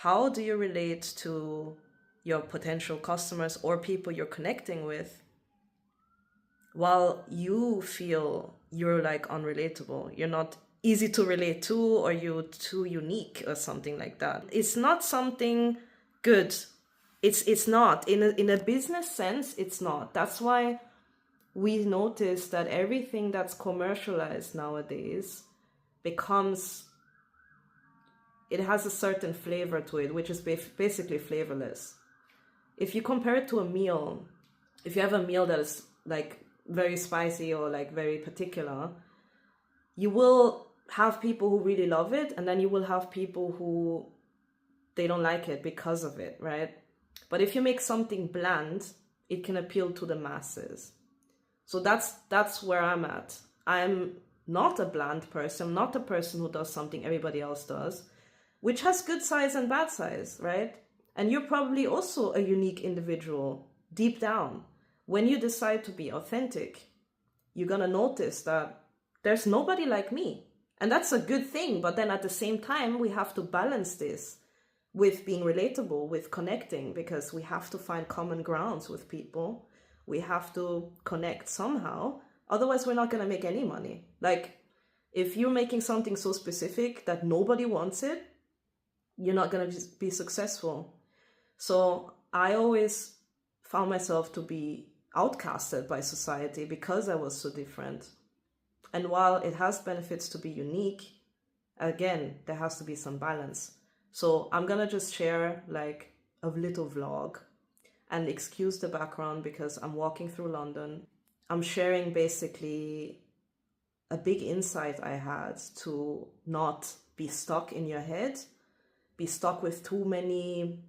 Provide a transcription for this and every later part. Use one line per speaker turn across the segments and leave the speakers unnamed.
how do you relate to your potential customers or people you're connecting with while you feel you're like unrelatable, you're not easy to relate to, or you're too unique or something like that. It's not something good. It's not. In a business sense, it's not. That's why we notice that everything that's commercialized nowadays becomes, it has a certain flavor to it, which is basically flavorless. If you compare it to a meal, if you have a meal that is like very spicy or like very particular, you will have people who really love it, and then you will have people who they don't like it because of it, right? But if you make something bland, it can appeal to the masses. So that's where I'm at. I'm not a bland person. I'm not a person who does something everybody else does, which has good sides and bad sides, right? And you're probably also a unique individual deep down. When you decide to be authentic, you're gonna notice that there's nobody like me. And that's a good thing. But then at the same time, we have to balance this with being relatable, with connecting, because we have to find common grounds with people. We have to connect somehow. Otherwise, we're not going to make any money. Like, if you're making something so specific that nobody wants it, you're not going to be successful. So I always found myself to be outcasted by society because I was so different. And while it has benefits to be unique, again, there has to be some balance. So I'm going to just share like a little vlog, and excuse the background because I'm walking through London. I'm sharing basically a big insight I had to not be stuck in your head, be stuck with too many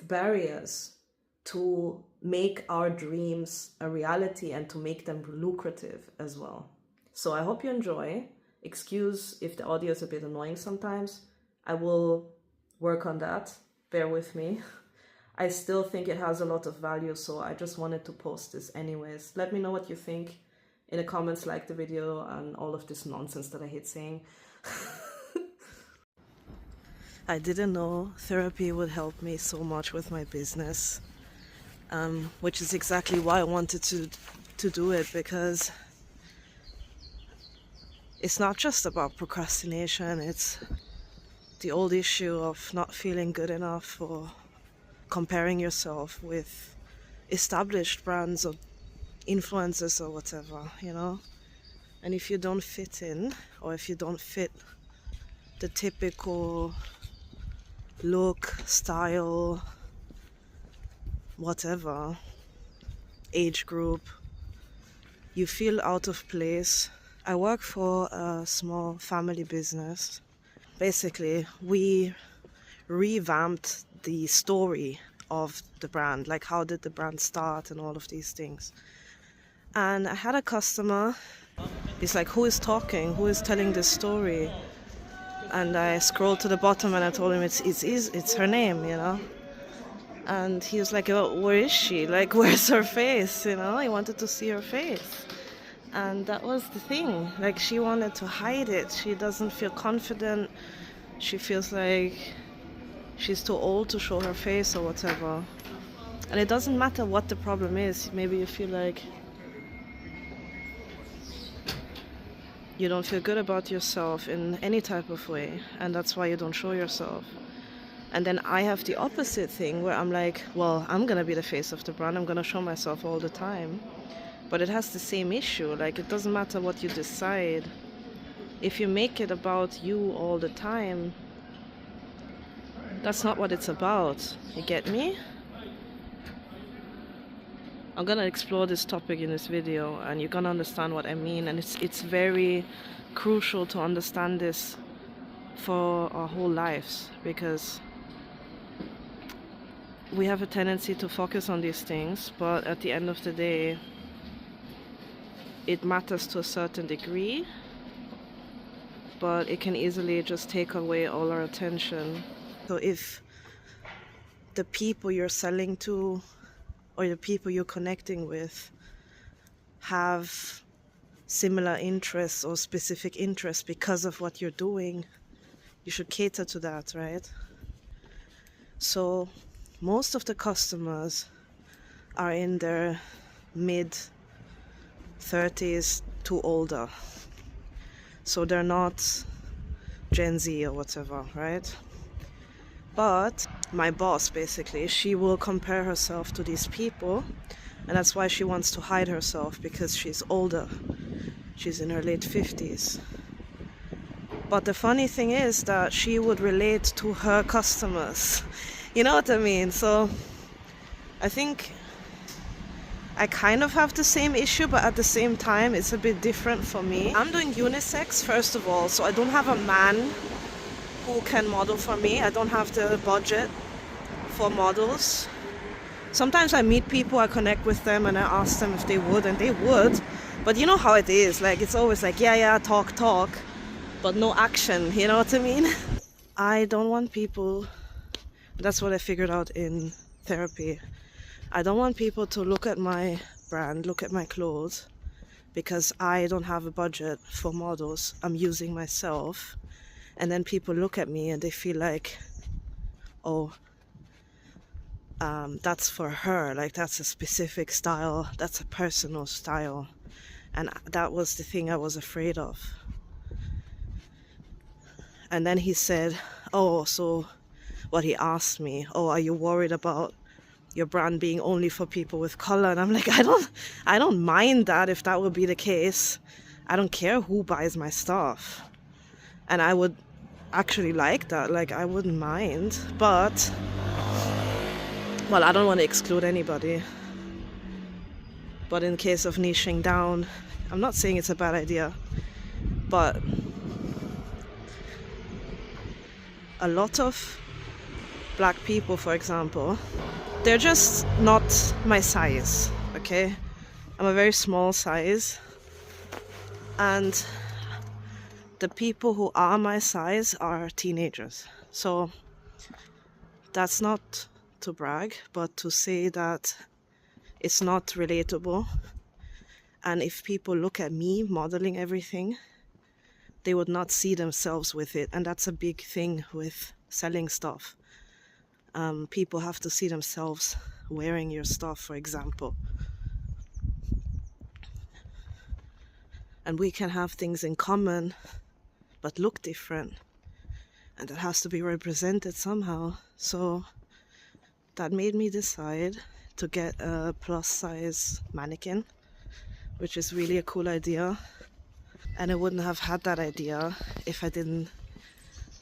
barriers, to make our dreams a reality and to make them lucrative as well. So I hope you enjoy. Excuse if the audio is a bit annoying sometimes. I will work on that. Bear with me. I still think it has a lot of value, so I just wanted to post this anyways. Let me know what you think in the comments, like the video, and all of this nonsense that I hate saying. I didn't know therapy would help me so much with my business, which is exactly why I wanted to do it, because it's not just about procrastination. It's the old issue of not feeling good enough or comparing yourself with established brands or influencers or whatever, you know? And if you don't fit in, or if you don't fit the typical look, style, whatever, age group, you feel out of place. I work for a small family business. Basically, we revamped the story of the brand, like how did the brand start and all of these things. And I had a customer, he's like, who is talking, who is telling this story? And I scrolled to the bottom and I told him it's her name, you know. And he was like, oh, where is she, like where's her face, you know? He wanted to see her face. And that was the thing, like she wanted to hide it. She doesn't feel confident. She feels like she's too old to show her face or whatever. And it doesn't matter what the problem is. Maybe you feel like you don't feel good about yourself in any type of way, and that's why you don't show yourself. And then I have the opposite thing where I'm like, well, I'm gonna be the face of the brand. I'm gonna show myself all the time. But it has the same issue. Like, it doesn't matter what you decide. If you make it about you all the time, that's not what it's about. You get me? I'm gonna explore this topic in this video, and you're gonna understand what I mean. And it's very crucial to understand this for our whole lives, because we have a tendency to focus on these things, but at the end of the day, it matters to a certain degree, but it can easily just take away all our attention. So if the people you're selling to or the people you're connecting with have similar interests or specific interests because of what you're doing, you should cater to that, right? So most of the customers are in their mid 30s to older. So they're not Gen Z or whatever, right? But my boss, basically, she will compare herself to these people, and that's why she wants to hide herself, because she's older. She's in her late 50s. But the funny thing is that she would relate to her customers. You know what I mean? So I think I kind of have the same issue, but at the same time it's a bit different for me. I'm doing unisex, first of all, so I don't have a man who can model for me. I don't have the budget for models. Sometimes I meet people, I connect with them, and I ask them if they would, and they would. But you know how it is, like it's always like, yeah, talk, but no action, you know what I mean? I don't want people, that's what I figured out in therapy. I don't want people to look at my brand, look at my clothes, because I don't have a budget for models. I'm using myself. And then people look at me and they feel like, oh, that's for her, like that's a specific style, that's a personal style. And that was the thing I was afraid of. And then he said, oh, so what he asked me, oh, are you worried about your brand being only for people with color? And I'm like, I don't mind that if that would be the case. I don't care who buys my stuff. And I would actually like that, like I wouldn't mind. But, well, I don't want to exclude anybody. But in case of niching down, I'm not saying it's a bad idea, but a lot of black people, for example, they're just not my size, okay? I'm a very small size, and the people who are my size are teenagers. So that's not to brag, but to say that it's not relatable. And if people look at me modeling everything, they would not see themselves with it. And that's a big thing with selling stuff. People have to see themselves wearing your stuff, for example. And we can have things in common, but look different. And that has to be represented somehow. So that made me decide to get a plus size mannequin, which is really a cool idea. And I wouldn't have had that idea if I didn't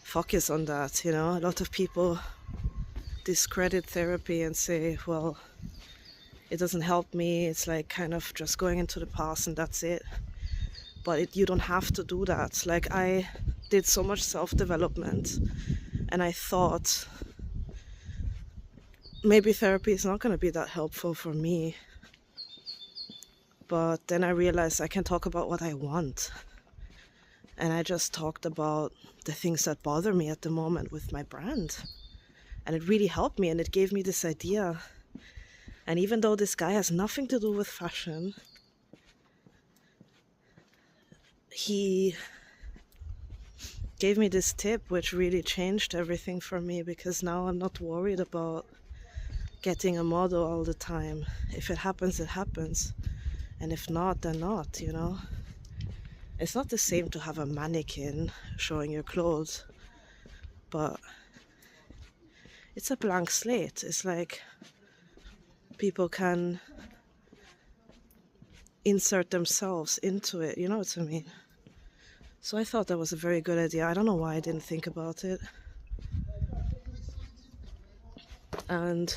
focus on that, you know. A lot of people discredit therapy and say, well, it doesn't help me, it's like kind of just going into the past and that's it. But you don't have to do that. Like, I did so much self-development, and I thought maybe therapy is not going to be that helpful for me. But then I realized I can talk about what I want. And I just talked about the things that bother me at the moment with my brand. And it really helped me, and it gave me this idea. And even though this guy has nothing to do with fashion, he gave me this tip which really changed everything for me, because now I'm not worried about getting a model all the time. If it happens, it happens. And if not, then not, you know. It's not the same to have a mannequin showing your clothes, but it's a blank slate. It's like people can insert themselves into it, you know what I mean? So I thought that was a very good idea. I don't know why I didn't think about it. And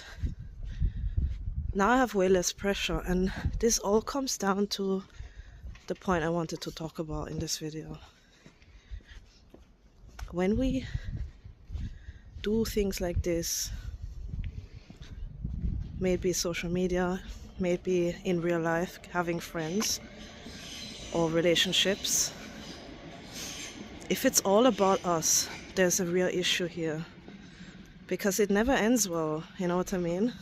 now I have way less pressure, and this all comes down to the point I wanted to talk about in this video. When we do things like this, maybe social media, maybe in real life, having friends or relationships, if it's all about us, there's a real issue here, because it never ends well, you know what I mean?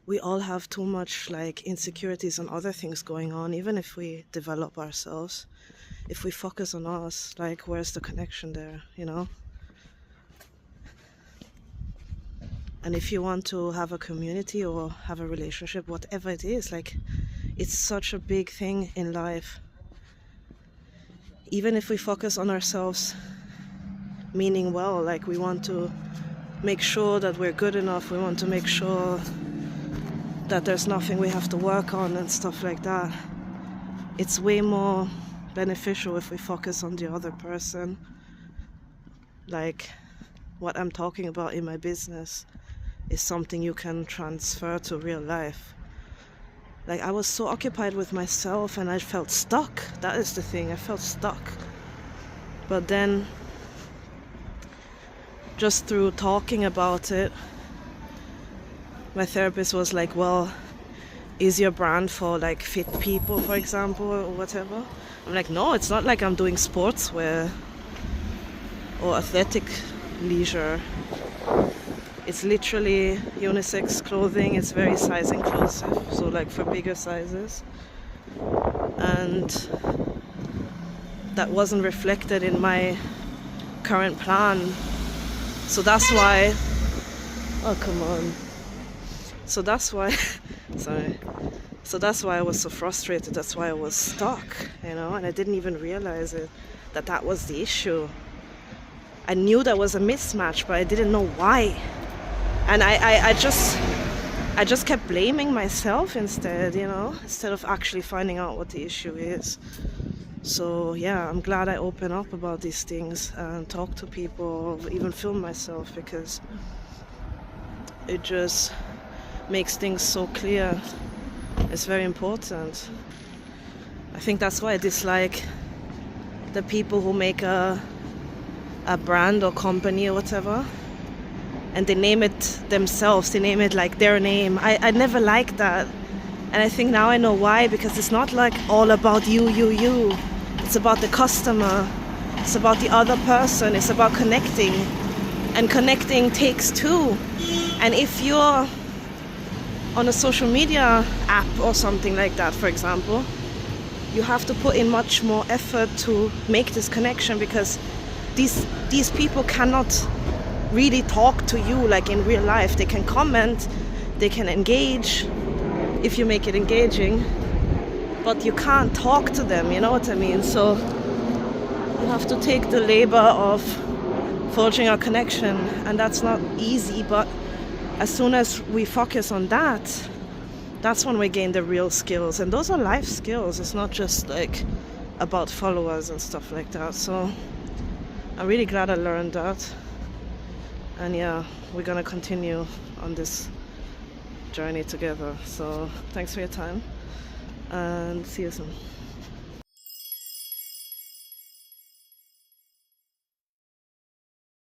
We all have too much like insecurities and other things going on, even if we develop ourselves.
if we focus on us, like, where's the connection there, you know? And if you want to have a community or have a relationship, whatever it is, like, it's such a big thing in life. Even if we focus on ourselves, meaning well, like, we want to make sure that we're good enough, we want to make sure that there's nothing we have to work on and stuff like that. It's way more beneficial if we focus on the other person. Like, what I'm talking about in my business is something you can transfer to real life. Like, I was so occupied with myself and I felt stuck. That is the thing, I felt stuck. But then, just through talking about it, my therapist was like, well, is your brand for like fit people, for example, or whatever? I'm like, no, it's not like I'm doing sportswear or athletic leisure. It's literally unisex clothing. It's very size inclusive, so like for bigger sizes. And that wasn't reflected in my current plan. So that's why, oh come on. So that's why, sorry. So that's why I was so frustrated. That's why I was stuck, you know, and I didn't even realize it, that was the issue. I knew there was a mismatch, but I didn't know why. And I just kept blaming myself instead, you know, instead of actually finding out what the issue is. So yeah, I'm glad I open up about these things and talk to people, even film myself, because it just makes things so clear. It's very important. I think that's why I dislike the people who make a brand or company or whatever, and they name it themselves, they name it like their name. I never liked that. And I think now I know why, because it's not like all about you. It's about the customer. It's about the other person. It's about connecting. And connecting takes two. And if you're on a social media app or something like that, for example, you have to put in much more effort to make this connection, because these people cannot really talk to you like in real life. They can comment, they can engage if you make it engaging, but you can't talk to them, you know what I mean? So you have to take the labor of forging a connection, and that's not easy, but as soon as we focus on that, that's when we gain the real skills. And those are life skills. It's not just like about followers and stuff like that. So I'm really glad I learned that. And yeah, we're gonna continue on this journey together. So thanks for your time and see you soon.